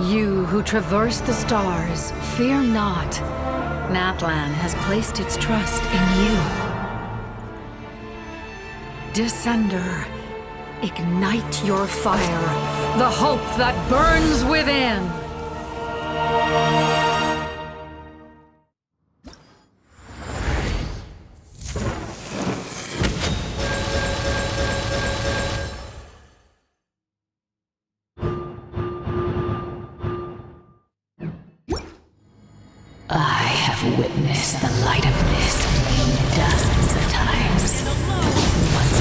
You who traverse the stars, fear not. Natlan has placed its trust in you. Descender, ignite your fire, the hope that burns within. I have witnessed the light of this flame dozens of times. Once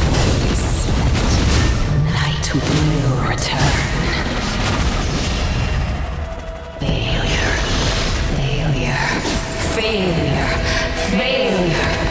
the night will return. Failure, failure, failure, failure, failure.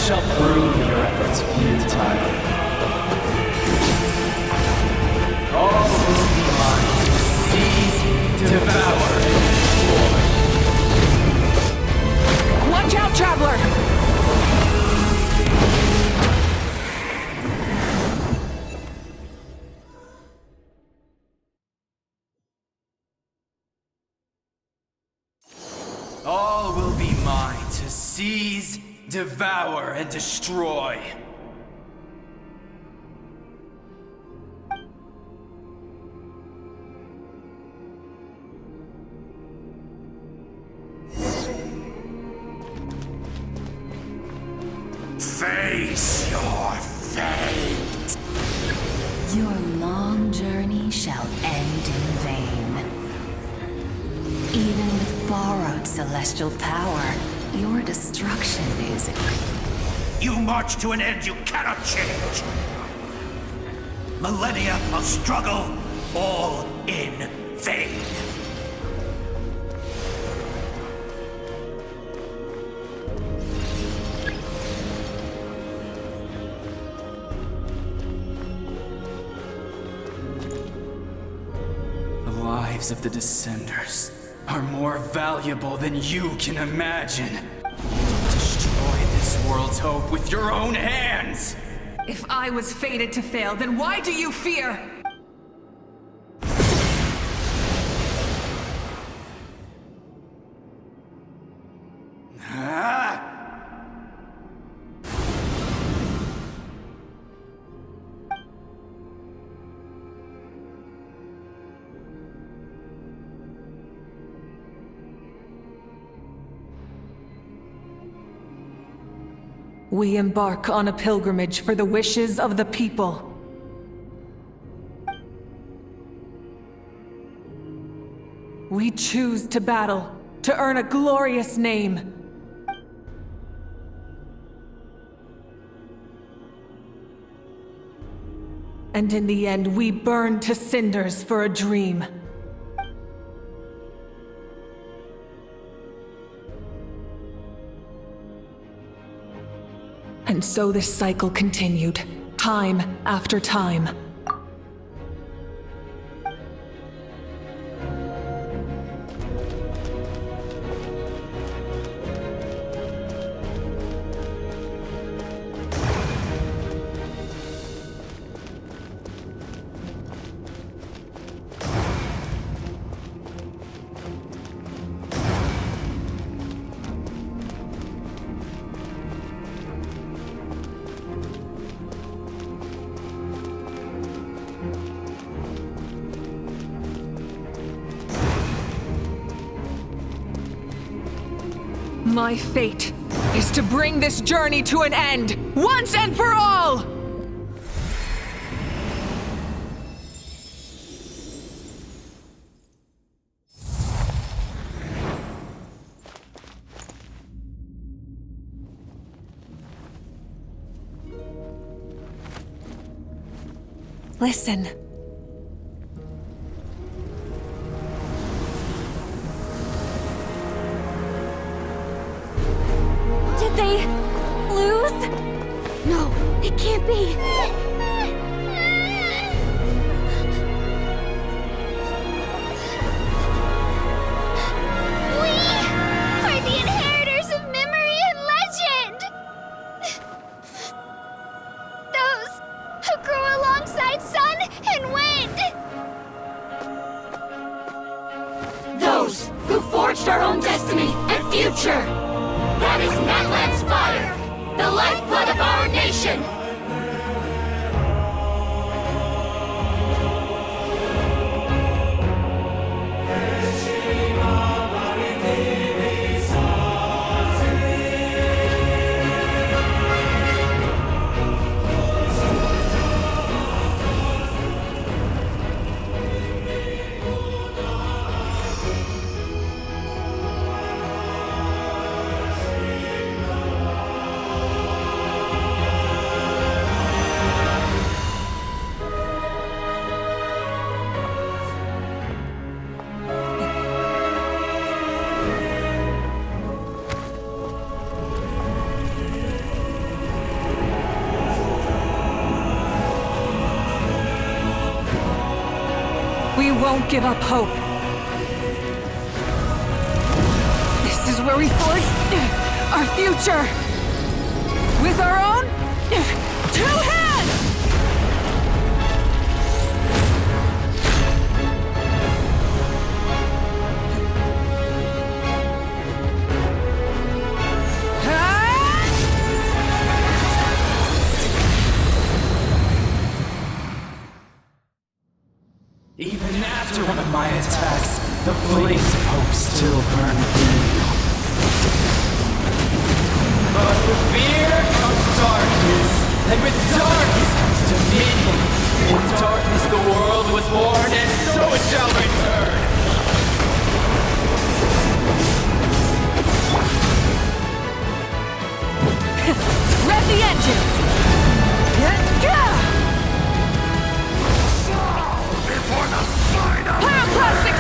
shall prove your efforts futile. All will be mine. Seize, devour, destroy. Watch out, traveler! All will be mine to seize, devour, and destroy. Face your fate! Your long journey shall end in vain. Even with borrowed celestial power, your destruction is... You march to an end you cannot change! Millennia of struggle, all in fade. The lives of the Descenders are more valuable than you can imagine. You've destroyed this world's hope with your own hands! If I was fated to fail, then why do you fear? Ah! We embark on a pilgrimage for the wishes of the people. We choose to battle, to earn a glorious name. And in the end, we burn to cinders for a dream. And so this cycle continued, time after time. My fate is to bring this journey to an end, once and for all! Listen. Did they lose? No, it can't be. We are the inheritors of memory and legend. Those who grew alongside sun and wind. Those who forged our own destiny and future. That is Natlan's fire, the lifeblood of our nation! We won't give up hope. This is where we forge our future. With our own 2 hands! Even after one of my attacks, the flames of hope still burn within me. But with fear comes darkness, and with darkness comes dominion. In darkness the world was born, and so it shall return. Rev the engines! Before the final Pyroclastic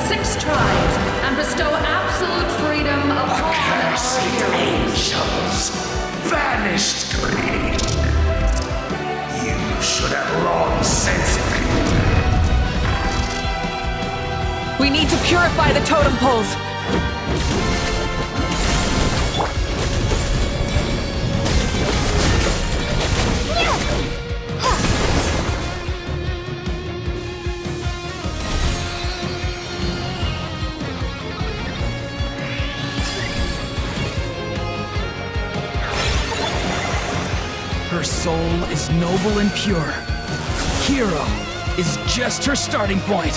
6 tribes and bestow absolute freedom upon Cursed our heroes. angels! Vanished greed! You should have long since been. We need to purify the totem poles. Her soul is noble and pure. Hero is just her starting point.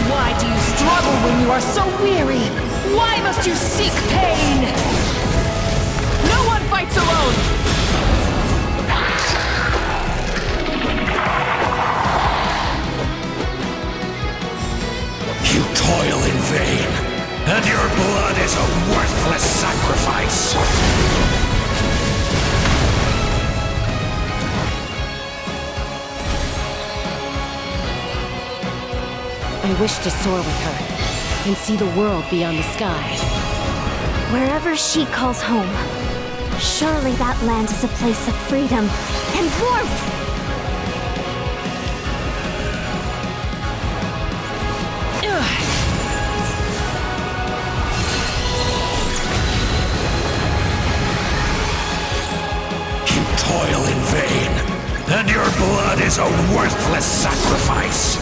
Why do you struggle when you are so weary? Why must you seek pain? No one fights alone! You toil in vain, and your blood is a worthless sacrifice. I wish to soar with her and see the world beyond the sky. Wherever she calls home, surely that land is a place of freedom and warmth! You toil in vain, and your blood is a worthless sacrifice.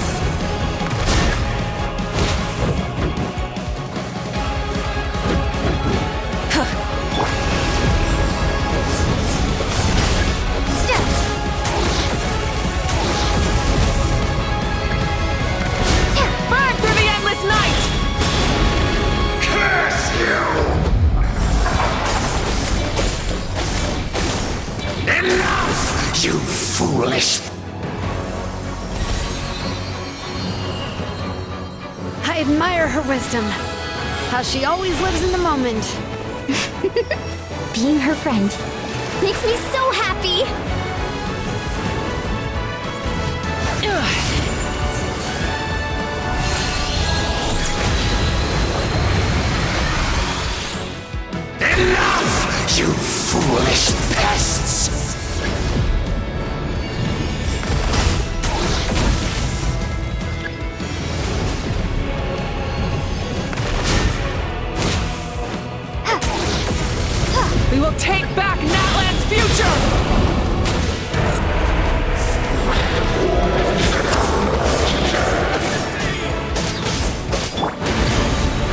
Burn through the endless night! Curse you! Enough, you foolish... I admire her wisdom. How she always lives in the moment. Being her friend makes me so happy! Enough, you foolish pests! We will take back Natlan's future!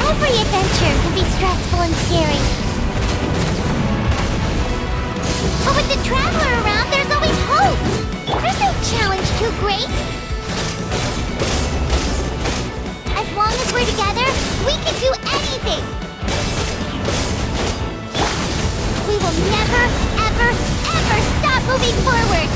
Every adventure can be stressful and scary. But with the Traveler around, there's always hope! There's no challenge too great! As long as we're together, we can do anything! We will never, ever, ever stop moving forward!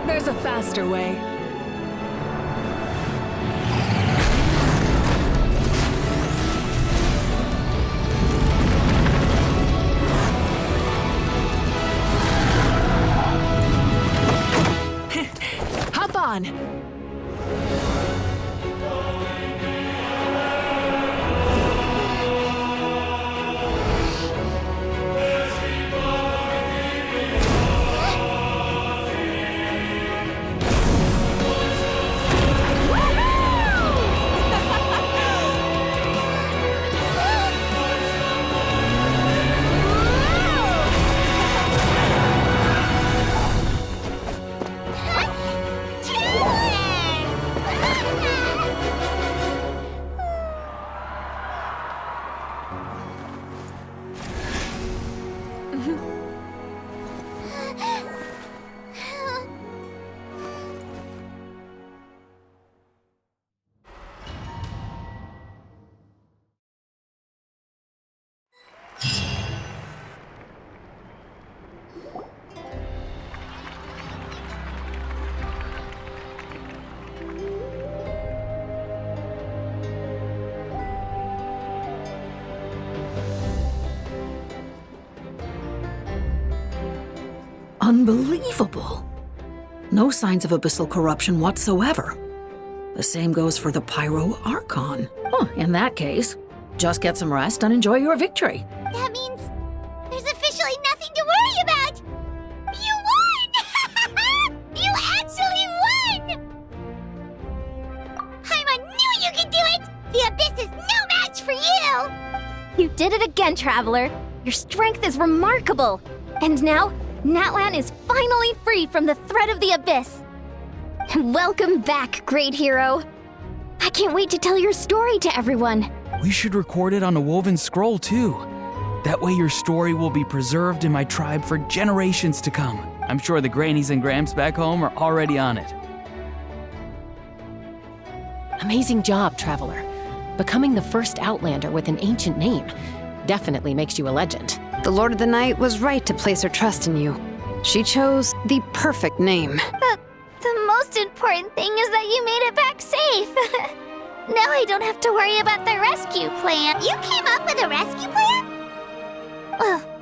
There's a faster way. Hop on! Unbelievable. No signs of abyssal corruption whatsoever. The same goes for the Pyro Archon. Oh, in that case, just get some rest and enjoy your victory. That means there's officially nothing to worry about! You won! You actually won! Paimon knew you could do it! The Abyss is no match for you! You did it again, Traveler. Your strength is remarkable. And now, Natlan is finally free from the threat of the Abyss. Welcome back, great hero. I can't wait to tell your story to everyone. We should record it on a woven scroll, too. That way your story will be preserved in my tribe for generations to come. I'm sure the Grannies and Gramps back home are already on it. Amazing job, Traveler. Becoming the first Outlander with an ancient name definitely makes you a legend. The Lord of the Night was right to place her trust in you. She chose the perfect name. The most important thing is that you made it back safe. Now I don't have to worry about the rescue plan. You came up with a rescue plan?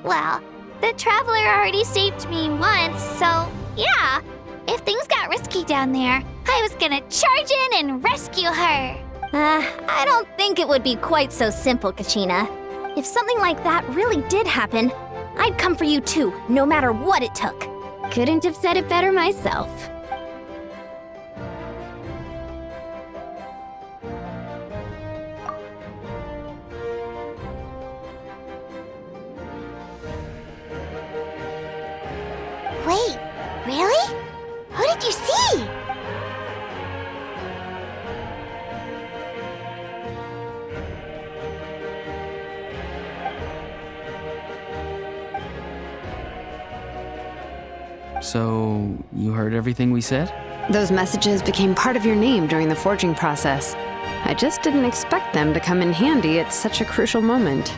Well, the Traveler already saved me once, so yeah. If things got risky down there, I was gonna charge in and rescue her. I don't think it would be quite so simple, Kachina. If something like that really did happen, I'd come for you too, no matter what it took. Couldn't have said it better myself. Wait, really? Who did you see? So, you heard everything we said? Those messages became part of your name during the forging process. I just didn't expect them to come in handy at such a crucial moment.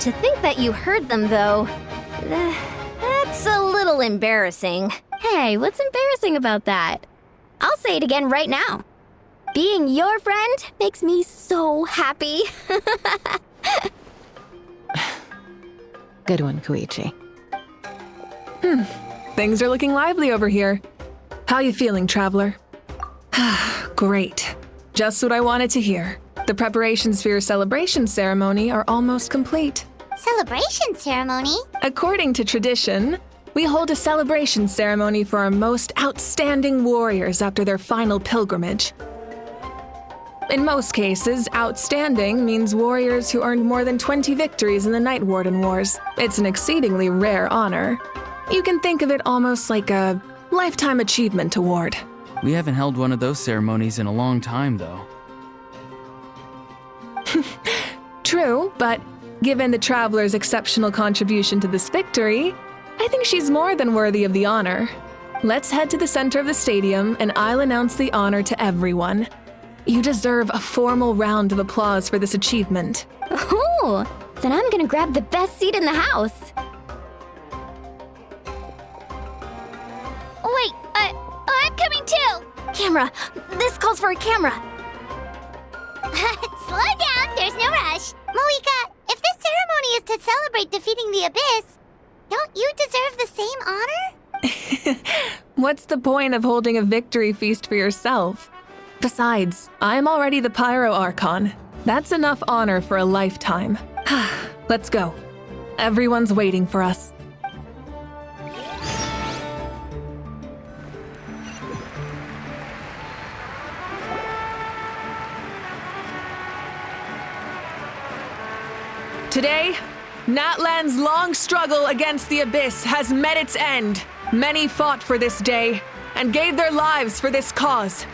To think that you heard them, though, that's a little embarrassing. Hey, what's embarrassing about that? I'll say it again right now. Being your friend makes me so happy. Good one, Koichi. Things are looking lively over here. How you feeling, Traveler? Great. Just what I wanted to hear. The preparations for your celebration ceremony are almost complete. Celebration ceremony? According to tradition, we hold a celebration ceremony for our most outstanding warriors after their final pilgrimage. In most cases, outstanding means warriors who earned more than 20 victories in the Night Warden Wars. It's an exceedingly rare honor. You can think of it almost like a lifetime achievement award. We haven't held one of those ceremonies in a long time, though. True, but given the Traveler's exceptional contribution to this victory, I think she's more than worthy of the honor. Let's head to the center of the stadium and I'll announce the honor to everyone. You deserve a formal round of applause for this achievement. Ooh, then I'm gonna grab the best seat in the house. Wait, I'm coming too! Camera! This calls for a camera! Slow down, there's no rush. Moika, if this ceremony is to celebrate defeating the Abyss, don't you deserve the same honor? What's the point of holding a victory feast for yourself? Besides, I'm already the Pyro Archon. That's enough honor for a lifetime. Let's go. Everyone's waiting for us. Today, Natlan's long struggle against the Abyss has met its end. Many fought for this day and gave their lives for this cause.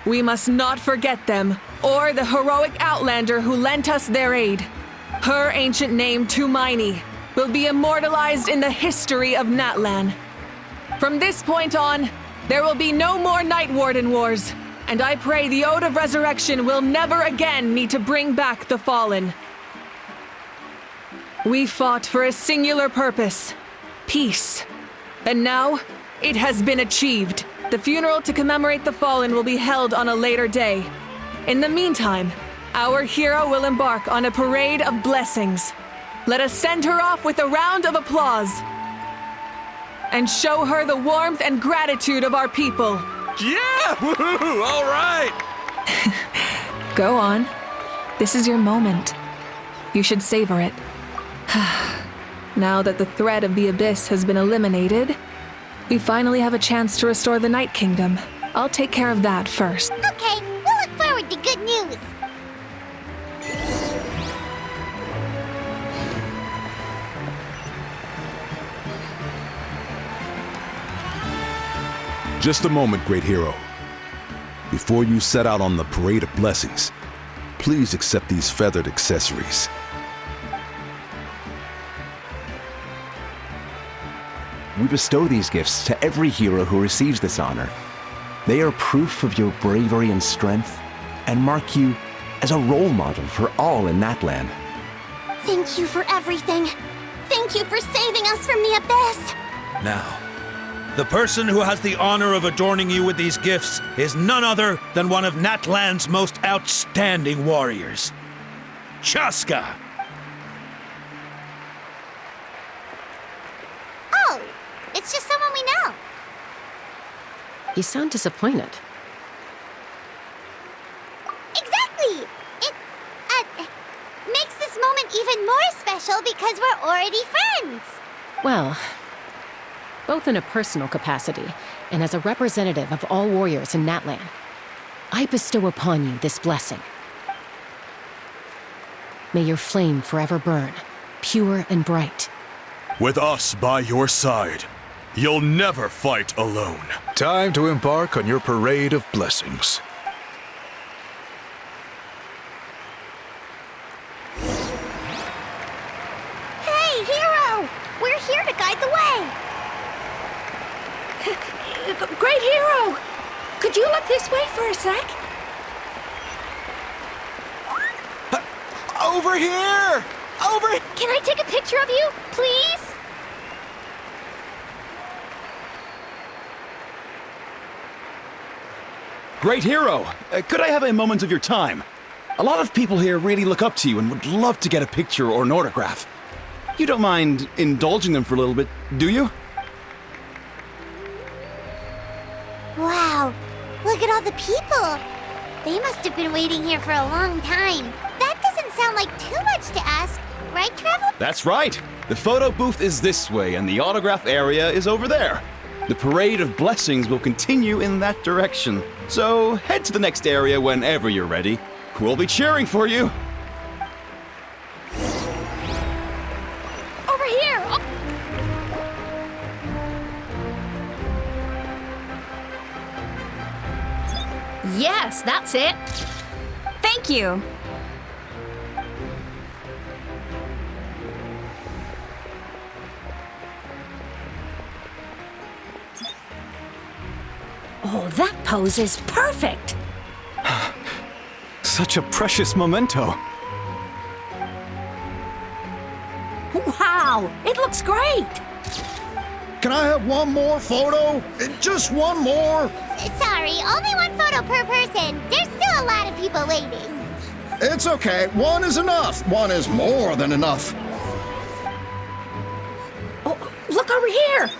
We must not forget them or the heroic Outlander who lent us their aid. Her ancient name, Tumaini, will be immortalized in the history of Natlan. From this point on, there will be no more Night Warden Wars, and I pray the Ode of Resurrection will never again need to bring back the Fallen. We fought for a singular purpose, peace. And now, it has been achieved. The funeral to commemorate the Fallen will be held on a later day. In the meantime, our hero will embark on a parade of blessings. Let us send her off with a round of applause and show her the warmth and gratitude of our people. Yeah! Woohoo! All right! Go on. This is your moment. You should savor it. Now that the threat of the Abyss has been eliminated, we finally have a chance to restore the Night Kingdom. I'll take care of that first. Okay, we'll look forward to good news. Just a moment, great hero. Before you set out on the parade of blessings, please accept these feathered accessories. We bestow these gifts to every hero who receives this honor. They are proof of your bravery and strength, and mark you as a role model for all in Natlan. Thank you for everything. Thank you for saving us from the Abyss. Now, the person who has the honor of adorning you with these gifts is none other than one of Natlan's most outstanding warriors, Chaska. Oh, it's just someone we know. You sound disappointed. Exactly! It, makes this moment even more special because we're already friends. Well, both in a personal capacity and as a representative of all warriors in Natlan, I bestow upon you this blessing. May your flame forever burn, pure and bright. With us by your side, you'll never fight alone. Time to embark on your parade of blessings. Hey, hero! We're here to guide the way. Great hero! Could you look this way for a sec? Over here! Over here! Can I take a picture of you, please? Great hero! Could I have a moment of your time? A lot of people here really look up to you and would love to get a picture or an autograph. You don't mind indulging them for a little bit, do you? Wow, look at all the people. They must have been waiting here for a long time. That doesn't sound like too much to ask, right, Travel? That's right! The photo booth is this way and the autograph area is over there. The parade of blessings will continue in that direction. So head to the next area whenever you're ready. We'll be cheering for you. Over here! Yes, that's it. Thank you. Oh, that pose is perfect. Such a precious memento. Wow, it looks great. Can I have one more photo? Just one more? Sorry, only one photo per person. There's still a lot of people waiting. It's okay. One is enough. One is more than enough. Oh, look over here.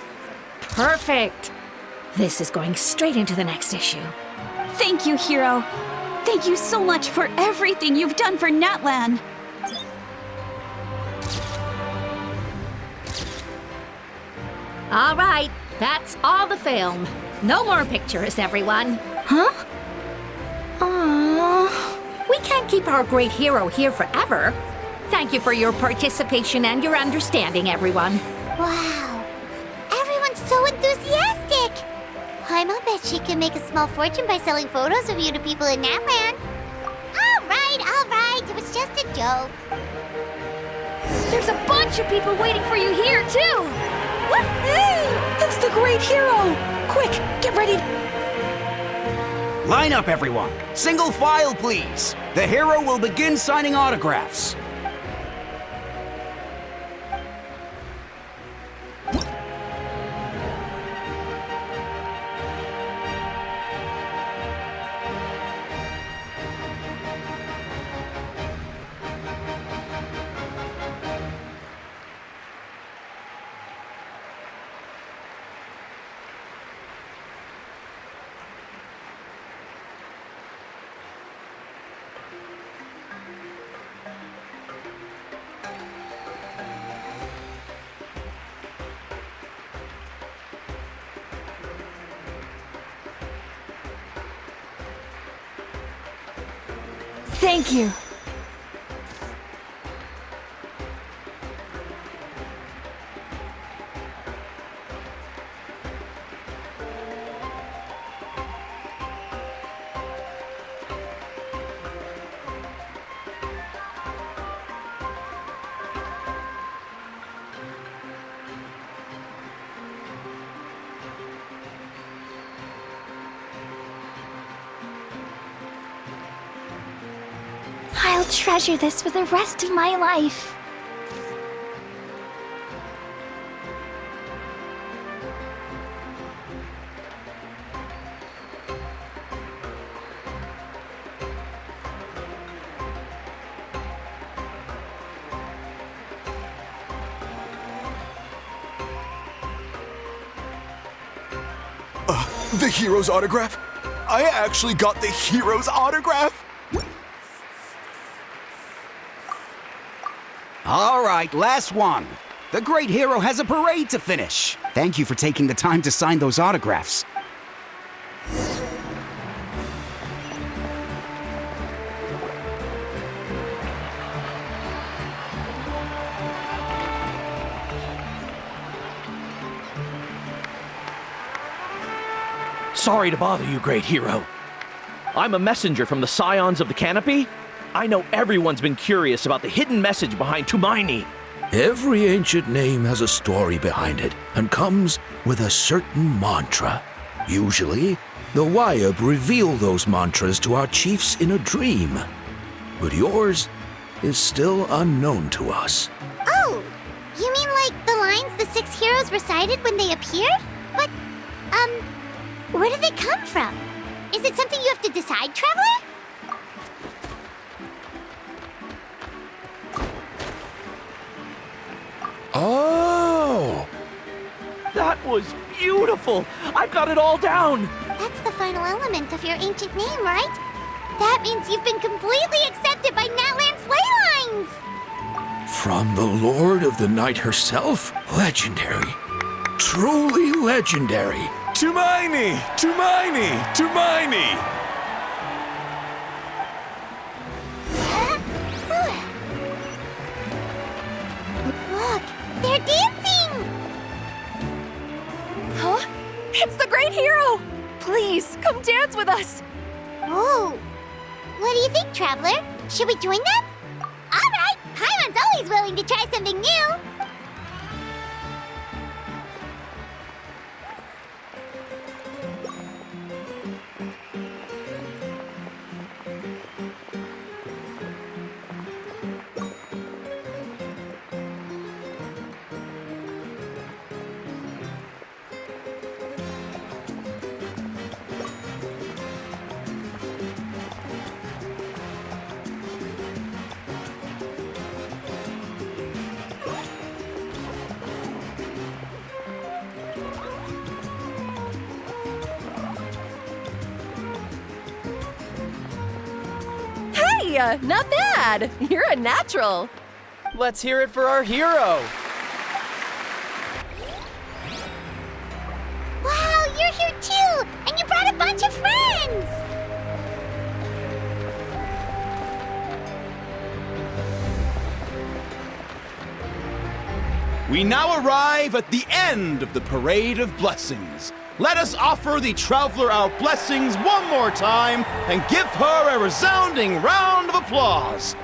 Perfect. This is going straight into the next issue. Thank you, hero. Thank you so much for everything you've done for Natlan. All right, that's all the film. No more pictures, everyone. Huh? Aww. We can't keep our great hero here forever. Thank you for your participation and your understanding, everyone. Wow, everyone's so enthusiastic. I'll bet she can make a small fortune by selling photos of you to people in Natlan. All right, it was just a joke. They're There's a bunch of people waiting for you here, too! Woohoo! It's the great hero! Quick, get ready! Line up, everyone. Single file, please. The hero will begin signing autographs. Thank you. I'll treasure this for the rest of my life. The hero's autograph? I actually got the hero's autograph? All right, last one. The great hero has a parade to finish. Thank you for taking the time to sign those autographs. Sorry to bother you, great hero. I'm a messenger from the Scions of the Canopy. I know everyone's been curious about the hidden message behind Tumaini. Every ancient name has a story behind it and comes with a certain mantra. Usually, the Wayab reveal those mantras to our chiefs in a dream. But yours is still unknown to us. Oh, you mean like the lines the 6 heroes recited when they appeared? But, where do they come from? Is it something you have to decide, Traveler? Oh! That was beautiful! I've got it all down! That's the final element of your ancient name, right? That means you've been completely accepted by Natlan's ley lines! From the Lord of the Night herself? Legendary. Truly legendary. Tumaini! Tumaini! Tumaini! Look, they're dancing! Huh? It's the great hero! Please, come dance with us! Oh, what do you think, Traveler? Should we join them? All right, Paimon's always willing to try something new. Not bad! You're a natural! Let's hear it for our hero! Wow, you're here too! And you brought a bunch of friends! We now arrive at the end of the Parade of Blessings. Let us offer the Traveler our blessings one more time and give her a resounding round of applause.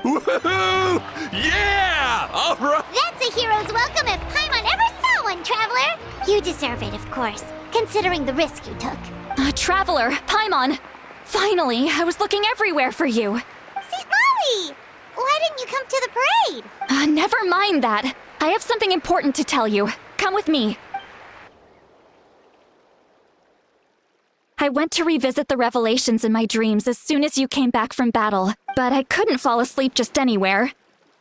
Woohoo! Yeah! All right! That's a hero's welcome if Paimon ever saw one, Traveler! You deserve it, of course, considering the risk you took. Traveler, Paimon! Finally, I was looking everywhere for you. St. Molly! Why didn't you come to the parade? Never mind that. I have something important to tell you. Come with me. I went to revisit the revelations in my dreams as soon as you came back from battle, but I couldn't fall asleep just anywhere.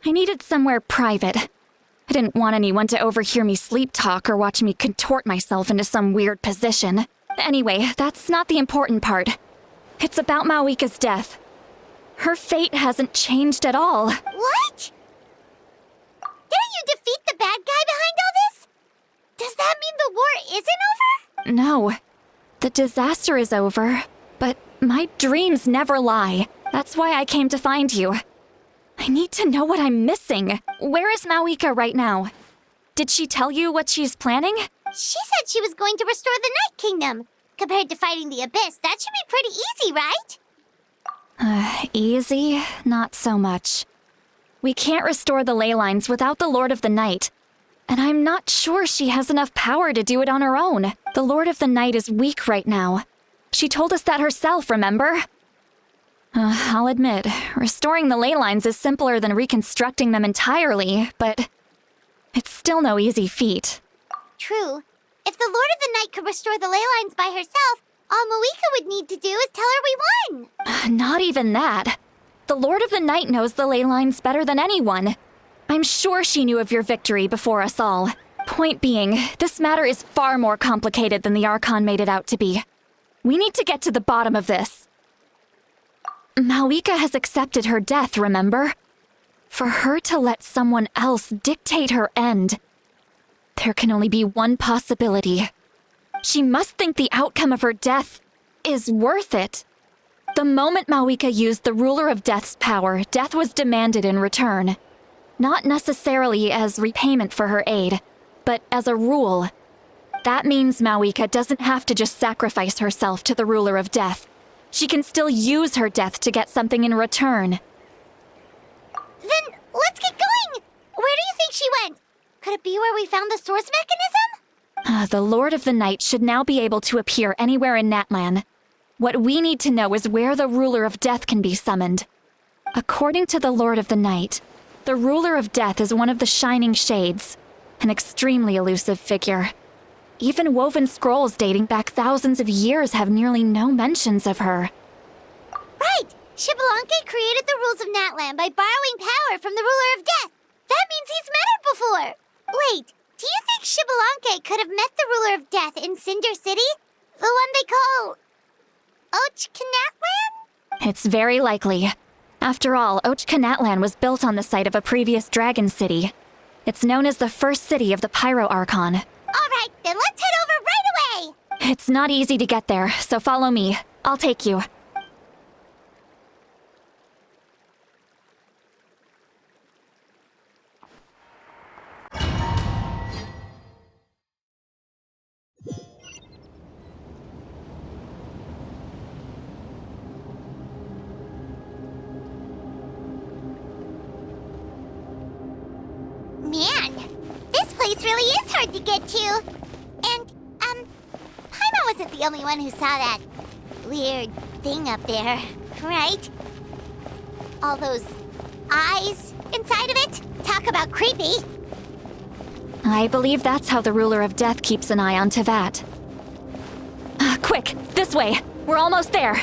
I needed somewhere private. I didn't want anyone to overhear me sleep talk or watch me contort myself into some weird position. Anyway, that's not the important part. It's about Mawika's death. Her fate hasn't changed at all. What? Didn't you defeat the bad guy behind all this? Does that mean the war isn't over? No. The disaster is over, but my dreams never lie. That's why I came to find you. I need to know what I'm missing. Where is Mawika right now? Did she tell you what she's planning? She said she was going to restore the Night Kingdom. Compared to fighting the Abyss, that should be pretty easy, right? Easy? Not so much. We can't restore the ley lines without the Lord of the Night. And I'm not sure she has enough power to do it on her own. The Lord of the Night is weak right now. She told us that herself, remember? I'll admit, restoring the ley lines is simpler than reconstructing them entirely, but it's still no easy feat. True. If the Lord of the Night could restore the ley lines by herself, all Mawika would need to do is tell her we won. Not even that. The Lord of the Night knows the ley lines better than anyone. I'm sure she knew of your victory before us all. Point being, this matter is far more complicated than the Archon made it out to be. We need to get to the bottom of this. Mawika has accepted her death, remember? For her to let someone else dictate her end, there can only be one possibility. She must think the outcome of her death is worth it. The moment Mawika used the Ruler of Death's power, death was demanded in return. Not necessarily as repayment for her aid, but as a rule. That means Mawika doesn't have to just sacrifice herself to the Ruler of Death. She can still use her death to get something in return. Then let's get going! Where do you think she went? Could it be where we found the source mechanism? The Lord of the Night should now be able to appear anywhere in Natlan. What we need to know is where the Ruler of Death can be summoned. According to the Lord of the Night, the Ruler of Death is one of the Shining Shades, an extremely elusive figure. Even woven scrolls dating back thousands of years have nearly no mentions of her. Right! Xbalanque created the rules of Natlan by borrowing power from the Ruler of Death. That means he's met her before! Wait, do you think Xbalanque could have met the Ruler of Death in Cinder City? The one they call... Natlan? It's very likely. After all, Natlan was built on the site of a previous dragon city. It's known as the first city of the Pyro Archon. All right, then let's head over right away! It's not easy to get there, so follow me. I'll take you. Man, this place really is hard to get to. And, Paimon wasn't the only one who saw that weird thing up there, right? All those eyes inside of it? Talk about creepy. I believe that's how the Ruler of Death keeps an eye on Tevat. Quick, this way! We're almost there!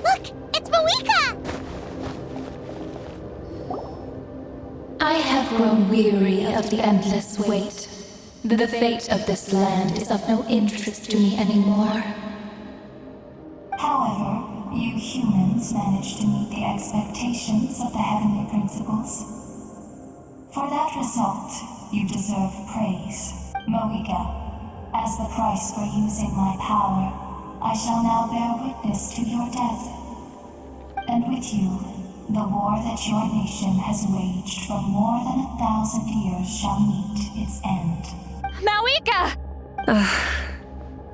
Look, it's Mawika! I have grown weary of the endless wait. The fate of this land is of no interest to me anymore. However, you humans managed to meet the expectations of the heavenly principles. For that result, you deserve praise. Mawika, as the price for using my power, I shall now bear witness to your death. And with you, the war that your nation has waged for more than 1,000 years shall meet its end. Mawika!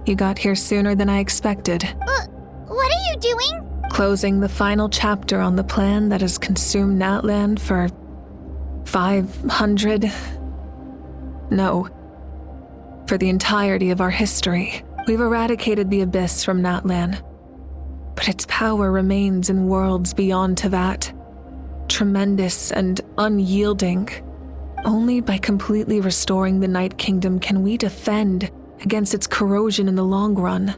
You got here sooner than I expected. What are you doing? Closing the final chapter on the plan that has consumed Natlan for 500... No. For the entirety of our history. We've eradicated the Abyss from Natlan. But its power remains in worlds beyond Tevat. Tremendous and unyielding. Only by completely restoring the Night Kingdom can we defend against its corrosion in the long run.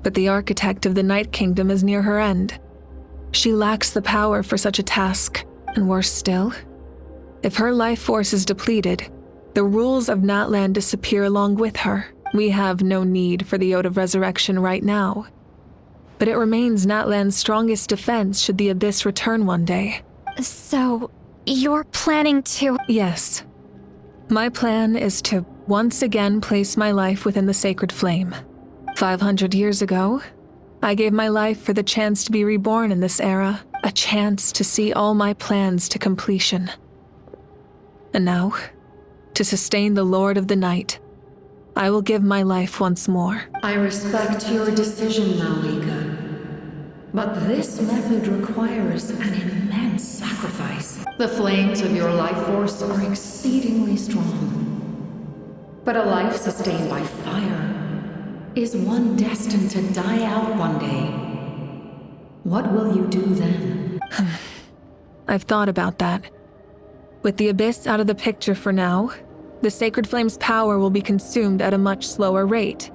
But the architect of the Night Kingdom is near her end. She lacks the power for such a task, and worse still, if her life force is depleted, the rules of Natlan disappear along with her. We have no need for the Ode of Resurrection right now. But it remains Natlan's strongest defense should the Abyss return one day. So, you're planning to... Yes. My plan is to once again place my life within the sacred flame. 500 years ago, I gave my life for the chance to be reborn in this era, a chance to see all my plans to completion. And now, to sustain the Lord of the Night, I will give my life once more. I respect your decision, Malika. But this method requires an immense sacrifice. The flames of your life force are exceedingly strong. But a life sustained by fire is one destined to die out one day. What will you do then? I've thought about that. With the Abyss out of the picture for now, the Sacred Flame's power will be consumed at a much slower rate.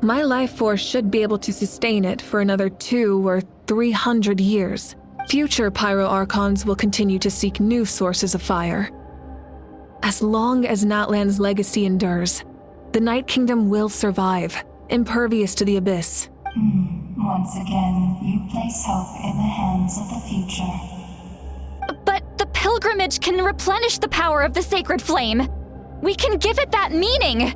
My life force should be able to sustain it for another 200 or 300 years. Future Pyro Archons will continue to seek new sources of fire. As long as Natlan's legacy endures, the Night Kingdom will survive, impervious to the Abyss. Once again, you place hope in the hands of the future. But the pilgrimage can replenish the power of the sacred flame. We can give it that meaning.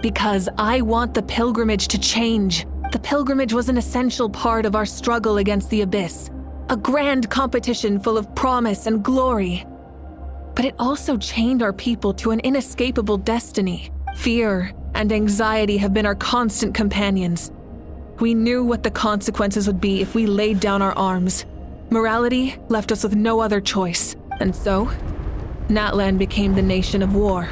Because I want the pilgrimage to change. The pilgrimage was an essential part of our struggle against the Abyss. A grand competition full of promise and glory. But it also chained our people to an inescapable destiny. Fear and anxiety have been our constant companions. We knew what the consequences would be if we laid down our arms. Morality left us with no other choice. And so, Natlan became the nation of war.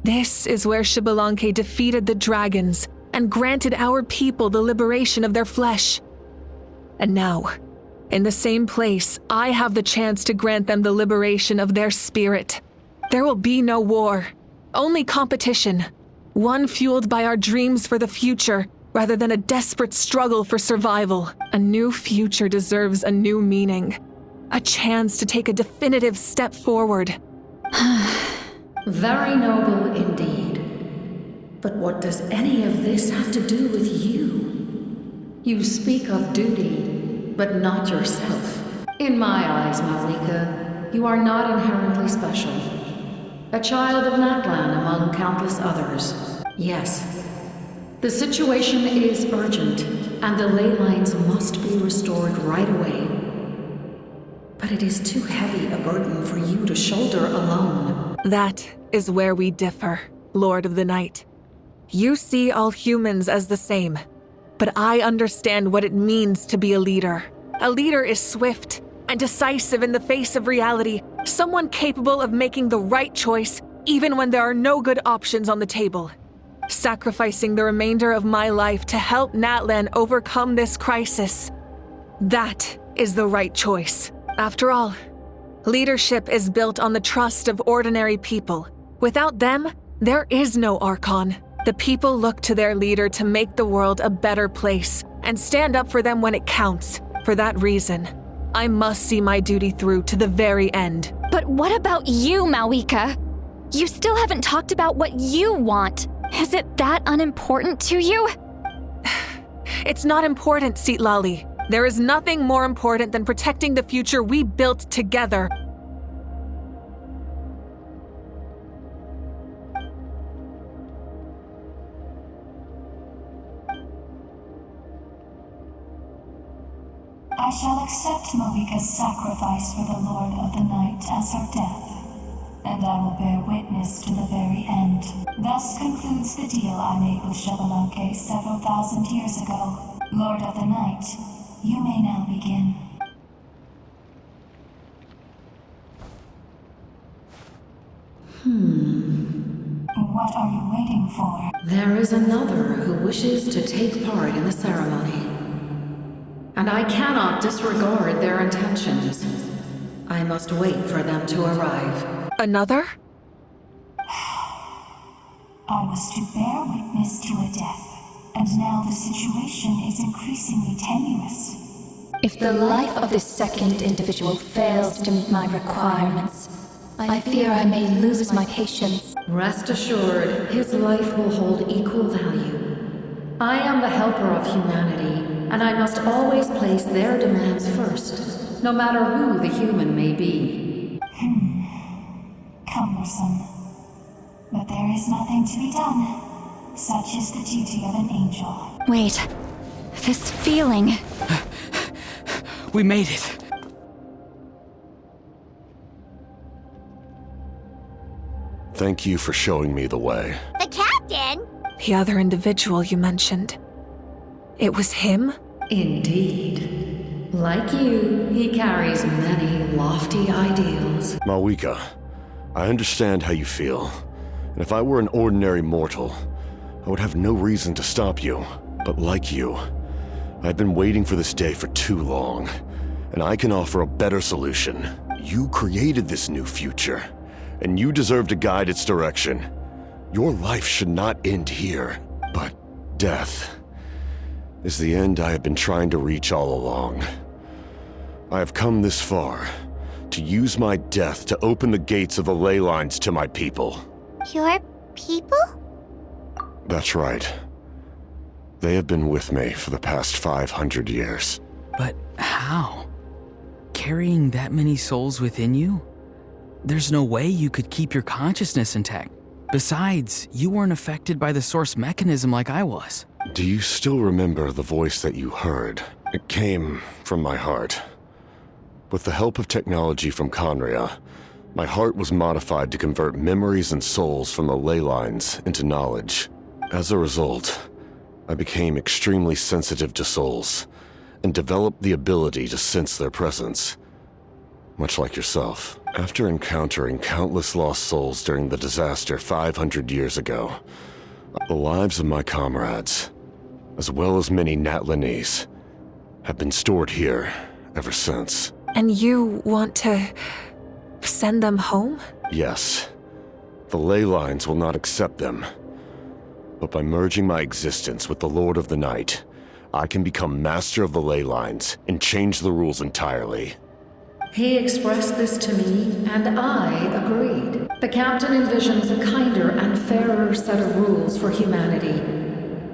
This is where Xbalanque defeated the dragons and granted our people the liberation of their flesh. And now, in the same place, I have the chance to grant them the liberation of their spirit. There will be no war, only competition. One fueled by our dreams for the future, rather than a desperate struggle for survival. A new future deserves a new meaning. A chance to take a definitive step forward. Very noble indeed. But what does any of this have to do with you? You speak of duty, but not yourself. In my eyes, Malika, you are not inherently special. A child of Natlan among countless others. Yes, the situation is urgent, and the ley lines must be restored right away. But it is too heavy a burden for you to shoulder alone. That is where we differ, Lord of the Night. You see all humans as the same, but I understand what it means to be a leader. A leader is swift and decisive in the face of reality, someone capable of making the right choice even when there are no good options on the table. Sacrificing the remainder of my life to help Natlan overcome this crisis. That is the right choice. After all, leadership is built on the trust of ordinary people. Without them, there is no Archon. The people look to their leader to make the world a better place and stand up for them when it counts. For that reason, I must see my duty through to the very end. But what about you, Malika? You still haven't talked about what you want. Is it that unimportant to you? It's not important, Citlali. There is nothing more important than protecting the future we built together. I shall accept Malika's sacrifice for the Lord of the Night as her death, and I will bear witness to the very end. Thus concludes the deal I made with Xbalanque several thousand years ago. Lord of the Night, you may now begin. What are you waiting for? There is another who wishes to take part in the ceremony. And I cannot disregard their intentions. I must wait for them to arrive. Another? I was to bear witness to a death, and now the situation is increasingly tenuous. If the life of this second individual fails to meet my requirements, I fear I may lose my patience. Rest assured, his life will hold equal value. I am the helper of humanity, and I must always place their demands first, no matter who the human may be. Cumbersome. But there is nothing to be done. Such is the duty of an angel. Wait. This feeling. We made it. Thank you for showing me the way. The captain? The other individual you mentioned. It was him? Indeed. Like you, he carries many lofty ideals. Mawika, I understand how you feel. And if I were an ordinary mortal, I would have no reason to stop you. But like you, I've been waiting for this day for too long. And I can offer a better solution. You created this new future, and you deserve to guide its direction. Your life should not end here, but death is the end I have been trying to reach all along. I have come this far to use my death to open the gates of the ley lines to my people. Your people? That's right. They have been with me for the past 500 years. But how? Carrying that many souls within you? There's no way you could keep your consciousness intact. Besides, you weren't affected by the source mechanism like I was. Do you still remember the voice that you heard? It came from my heart. With the help of technology from Conria, my heart was modified to convert memories and souls from the ley lines into knowledge. As a result, I became extremely sensitive to souls and developed the ability to sense their presence. Much like yourself. After encountering countless lost souls during the disaster 500 years ago, the lives of my comrades, as well as many Natlanese, have been stored here ever since. And you want to send them home? Yes. The ley lines will not accept them. But by merging my existence with the Lord of the Night, I can become master of the ley lines and change the rules entirely. He expressed this to me, and I agreed. The captain envisions a kinder and fairer set of rules for humanity.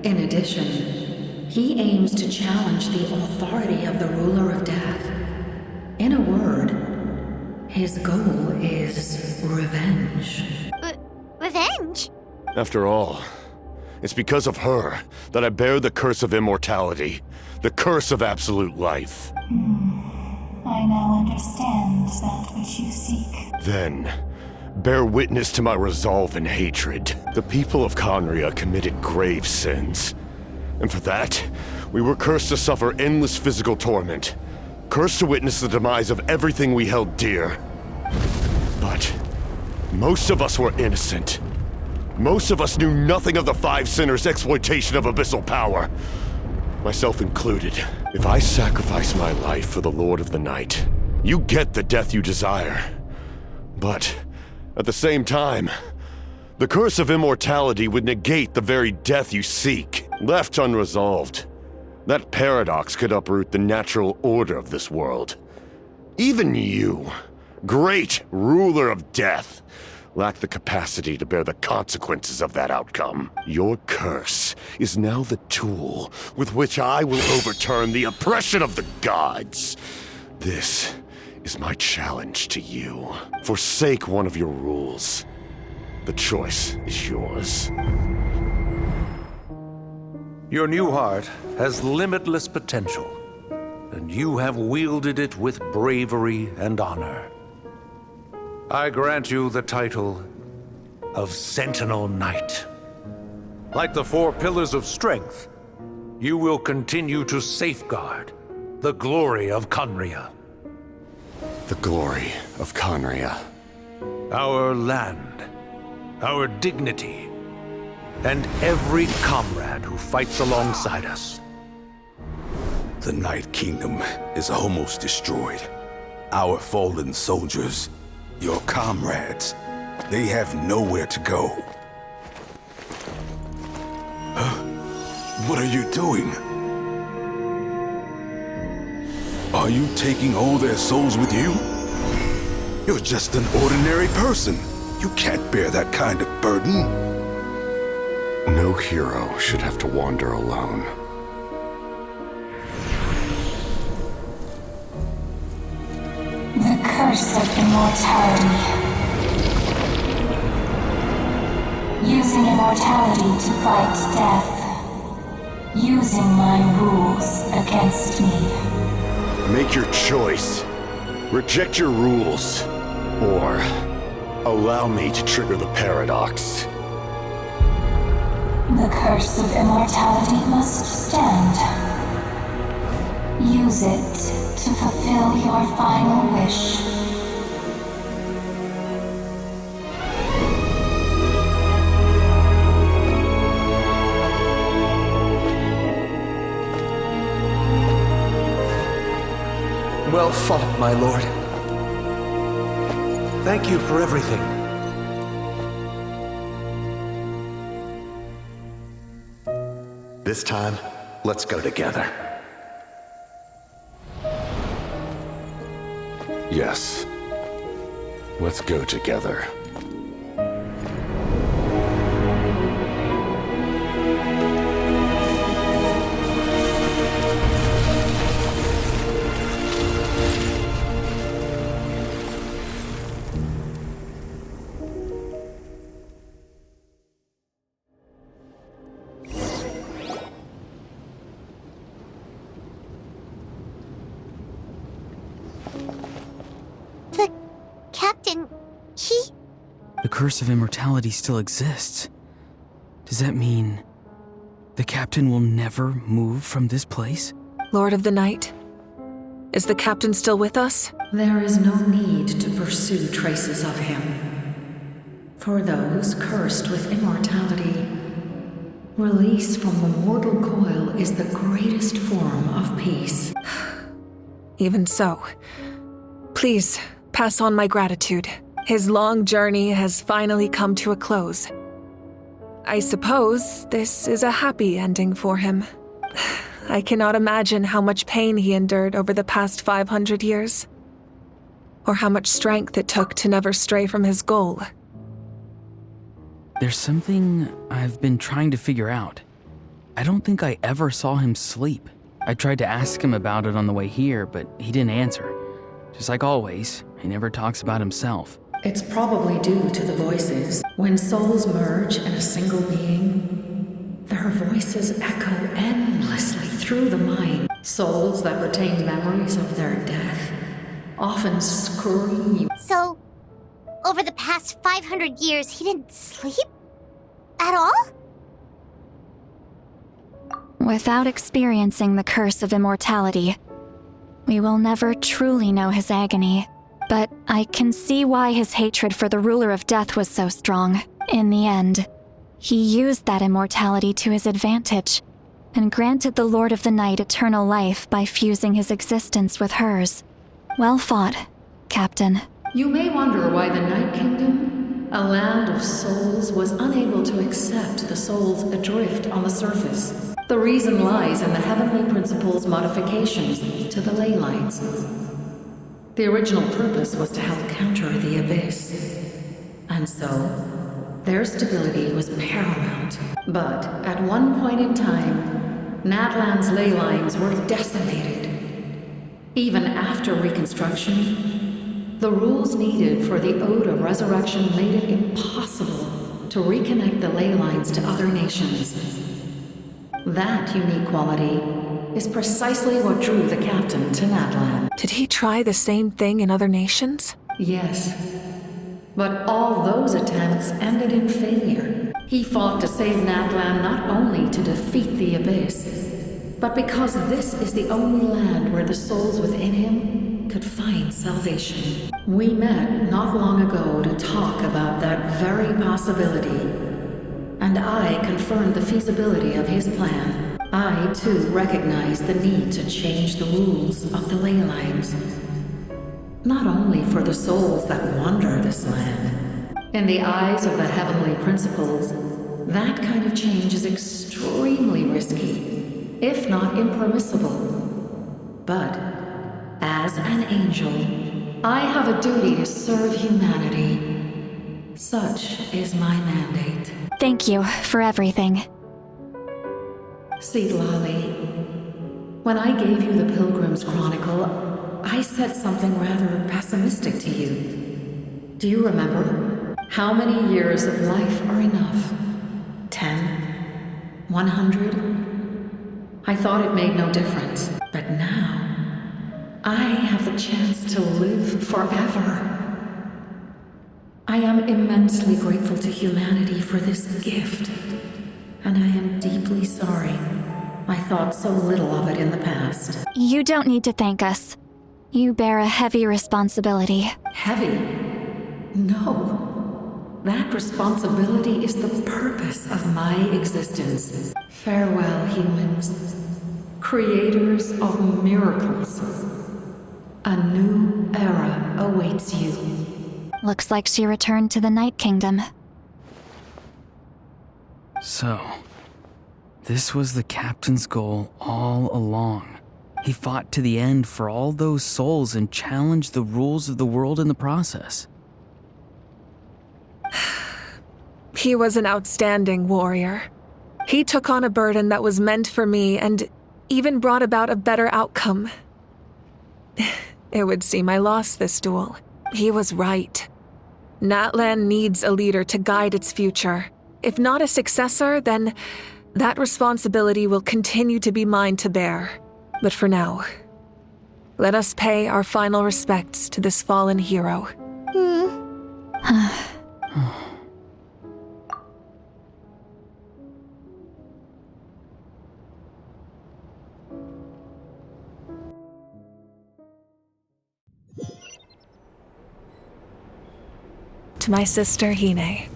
In addition, he aims to challenge the authority of the ruler of death. In a word, his goal is revenge. Revenge? After all, it's because of her that I bear the curse of immortality, the curse of absolute life. I now understand that which you seek. Then, bear witness to my resolve and hatred. The people of Conria committed grave sins. And for that, we were cursed to suffer endless physical torment. Cursed to witness the demise of everything we held dear. But most of us were innocent. Most of us knew nothing of the Five Sinners' exploitation of abyssal power. Myself included. If I sacrifice my life for the Lord of the Night, you get the death you desire. But at the same time, the curse of immortality would negate the very death you seek. Left unresolved, that paradox could uproot the natural order of this world. Even you, great ruler of death, lack the capacity to bear the consequences of that outcome. Your curse is now the tool with which I will overturn the oppression of the gods. This is my challenge to you. Forsake one of your rules. The choice is yours. Your new heart has limitless potential, and you have wielded it with bravery and honor. I grant you the title of Sentinel Knight. Like the four pillars of strength, you will continue to safeguard the glory of Conria. The glory of Conria. Our land, our dignity, and every comrade who fights alongside us. The Night Kingdom is almost destroyed. Our fallen soldiers, your comrades, they have nowhere to go. Huh? What are you doing? Are you taking all their souls with you? You're just an ordinary person. You can't bear that kind of burden. No hero should have to wander alone. The curse of immortality. Using immortality to fight death. Using my rules against me. Make your choice. Reject your rules. Or allow me to trigger the paradox. The curse of immortality must stand. Use it to fulfill your final wish. Well fought, my lord. Thank you for everything. This time, let's go together. Yes. Let's go together. The curse of immortality still exists. Does that mean the captain will never move from this place? Lord of the Night, is the captain still with us? There is no need to pursue traces of him. For those cursed with immortality, release from the mortal coil is the greatest form of peace. Even so, please pass on my gratitude. His long journey has finally come to a close. I suppose this is a happy ending for him. I cannot imagine how much pain he endured over the past 500 years, or how much strength it took to never stray from his goal. There's something I've been trying to figure out. I don't think I ever saw him sleep. I tried to ask him about it on the way here, but he didn't answer. Just like always, he never talks about himself. It's probably due to the voices. When souls merge in a single being, their voices echo endlessly through the mind. Souls that retain memories of their death often scream. So, over the past 500 years, he didn't sleep? At all? Without experiencing the curse of immortality, we will never truly know his agony. But I can see why his hatred for the ruler of death was so strong. In the end, he used that immortality to his advantage, and granted the Lord of the Night eternal life by fusing his existence with hers. Well fought, Captain. You may wonder why the Night Kingdom, a land of souls, was unable to accept the souls adrift on the surface. The reason lies in the Heavenly Principle's modifications to the ley lines. The original purpose was to help counter the Abyss. And so, their stability was paramount. But at one point in time, Natlan's ley lines were decimated. Even after reconstruction, the rules needed for the Ode of Resurrection made it impossible to reconnect the ley lines to other nations. That unique quality is precisely what drew the captain to Natlan. Did he try the same thing in other nations? Yes. But all those attempts ended in failure. He fought to save Natlan not only to defeat the Abyss, but because this is the only land where the souls within him could find salvation. We met not long ago to talk about that very possibility, and I confirmed the feasibility of his plan. I, too, recognized the need to change the rules of the ley lines, not only for the souls that wander this land. In the eyes of the heavenly principles, that kind of change is extremely risky, if not impermissible. But, as an angel, I have a duty to serve humanity. Such is my mandate. Thank you for everything. See, Lolly, when I gave you the Pilgrim's Chronicle, I said something rather pessimistic to you. Do you remember? How many years of life are enough? 10? 100? I thought it made no difference, but now I have the chance to live forever. I am immensely grateful to humanity for this gift, and I am deeply sorry I thought so little of it in the past. You don't need to thank us. You bear a heavy responsibility. Heavy? No. That responsibility is the purpose of my existence. Farewell, humans. Creators of miracles. A new era awaits you. Looks like she returned to the Night Kingdom. So, this was the captain's goal all along. He fought to the end for all those souls and challenged the rules of the world in the process. He was an outstanding warrior. He took on a burden that was meant for me and even brought about a better outcome. It would seem I lost this duel. He was right. Natlan needs a leader to guide its future. If not a successor, then that responsibility will continue to be mine to bear. But for now, let us pay our final respects to this fallen hero. To my sister Hine.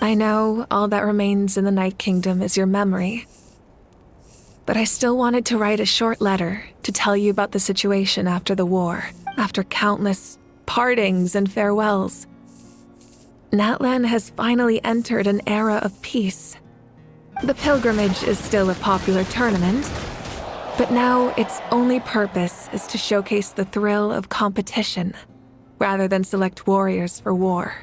I know all that remains in the Night Kingdom is your memory, but I still wanted to write a short letter to tell you about the situation after the war, after countless partings and farewells. Natlan has finally entered an era of peace. The pilgrimage is still a popular tournament, but now its only purpose is to showcase the thrill of competition, rather than select warriors for war.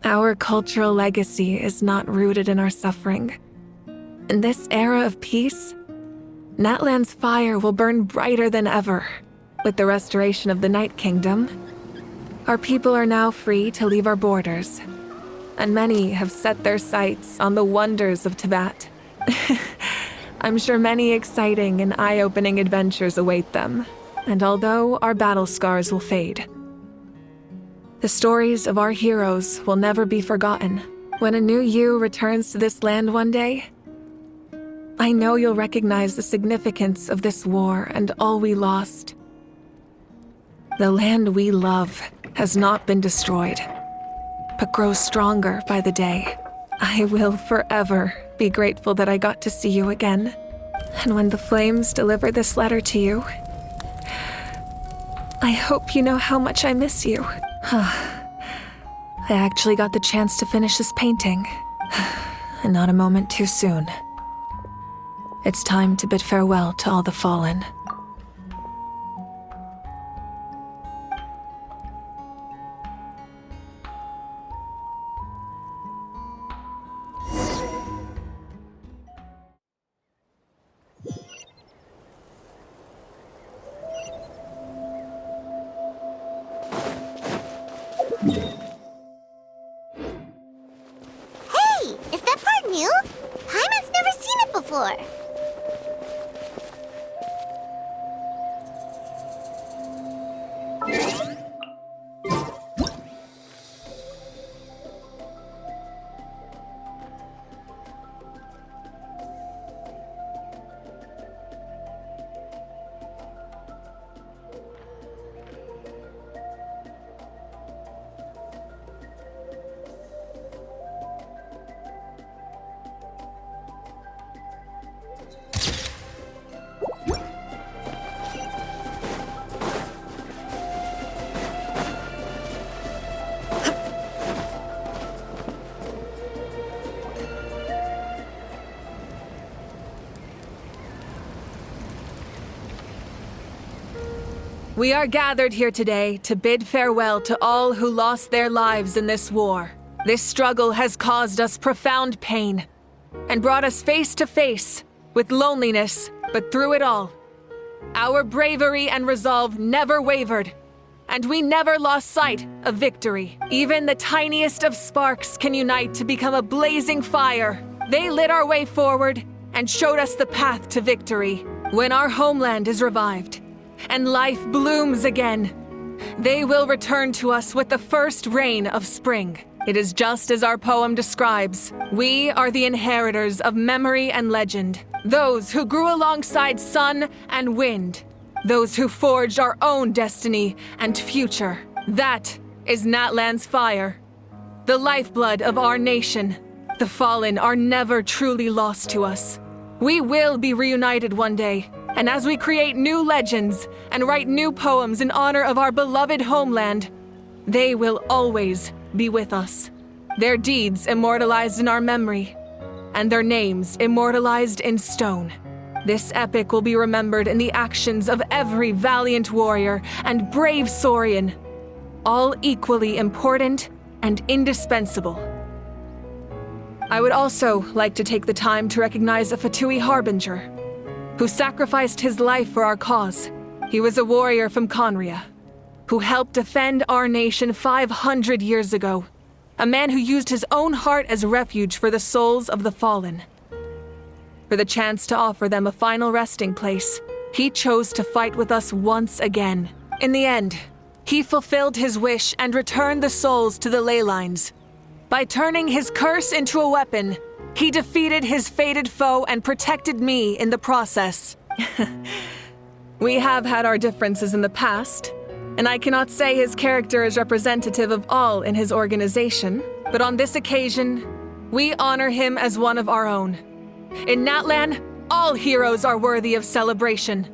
Our cultural legacy is not rooted in our suffering. In this era of peace, Natlan's fire will burn brighter than ever. With the restoration of the Night Kingdom, our people are now free to leave our borders, and many have set their sights on the wonders of Tibet. I'm sure many exciting and eye-opening adventures await them, and although our battle scars will fade, the stories of our heroes will never be forgotten. When a new you returns to this land one day, I know you'll recognize the significance of this war and all we lost. The land we love has not been destroyed, but grows stronger by the day. I will forever be grateful that I got to see you again. And when the flames deliver this letter to you, I hope you know how much I miss you. I actually got the chance to finish this painting, and not a moment too soon. It's time to bid farewell to all the fallen. Hey! Is that part new? Paimon's never seen it before. We are gathered here today to bid farewell to all who lost their lives in this war. This struggle has caused us profound pain and brought us face to face with loneliness, but through it all, our bravery and resolve never wavered, and we never lost sight of victory. Even the tiniest of sparks can unite to become a blazing fire. They lit our way forward and showed us the path to victory. When our homeland is revived and life blooms again, they will return to us with the first rain of spring. It is just as our poem describes. We are the inheritors of memory and legend, those who grew alongside sun and wind, those who forged our own destiny and future. That is Natlan's fire, the lifeblood of our nation. The fallen are never truly lost to us. We will be reunited one day, and as we create new legends and write new poems in honor of our beloved homeland, they will always be with us. Their deeds immortalized in our memory, and their names immortalized in stone. This epic will be remembered in the actions of every valiant warrior and brave Saurian, all equally important and indispensable. I would also like to take the time to recognize a Fatui Harbinger, who sacrificed his life for our cause. He was a warrior from Conria, who helped defend our nation 500 years ago. A man who used his own heart as refuge for the souls of the fallen. For the chance to offer them a final resting place, he chose to fight with us once again. In the end, he fulfilled his wish and returned the souls to the ley lines. By turning his curse into a weapon, he defeated his fated foe and protected me in the process. We have had our differences in the past, and I cannot say his character is representative of all in his organization, but on this occasion, we honor him as one of our own. In Natlan, all heroes are worthy of celebration.